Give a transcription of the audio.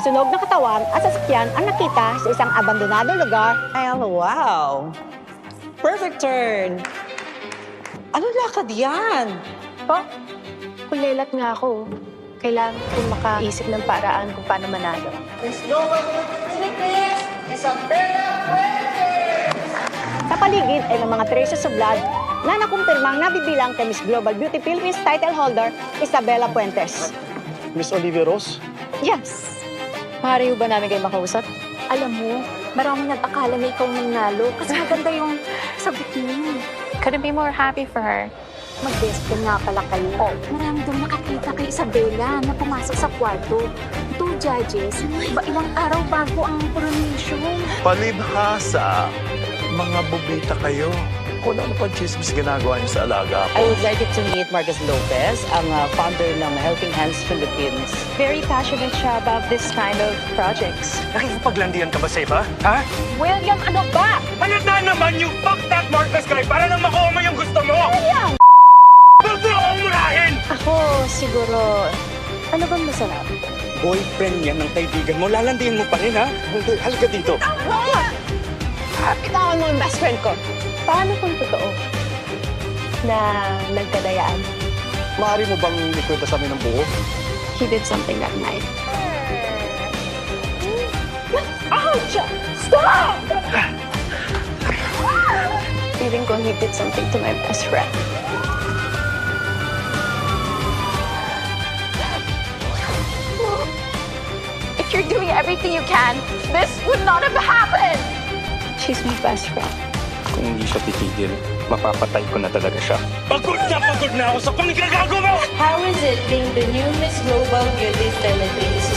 sunog na katawan at sasakyan ang nakita sa isang abandonado lugar. Ay, wow. Perfect turn. Ano lakad yan? Po, kulelat nga ako. Kailangan kong makaisip ng paraan kung paano manalo. Sa paligid ay ng mga traces of blood na nakumpirmang nabibilang kay Miss Global Beauty Philippines title holder, Isabela Puentes. Miss Olivia Rose? Yes. Maaari ba namin kayo makausap? Alam mo, maraming nag-akala na ikaw nanalo kasi maganda yung sagot niyo. Couldn't be more happy for her. Mag-best friend nga pala kayo. Oh, marami daw nakakita kay Isabela na pumasok sa kwarto. 2 judges, ilang araw bago ang coronation. Palibhasa, mga bubita kayo. Kung ano pa chismis ginagawa niyo sa alaga I ko. would like to meet Marcos Lopez, ang founder ng Helping Hands Philippines. Very passionate siya about this kind of projects. Nakikipaglandian ka ba sa iba? Ha? William, ano ba? Halata naman yung fuck that Marcos guy para lang makuha mo yung gusto mo! William! Huwag mo akong murahin! Ako, siguro, ano bang masarap? Boyfriend yan ng kaibigan mo, lalandiin mo pa rin ha? Hindi, halika dito. Bitawan mo yung best friend ko. Paano kung totoo na nagkadayaan? Maaari mo bang ikwenta sa amin ng buo? He did something that night. Feeling ko he did something to my best friend. If you're doing everything you can, this would not have happened! She's my best friend. Kung hindi siya titigil, mapapatay ko na talaga siya. Pagod na ako sa panggagago mo! How is it being the new Miss Global Beauty Philippines?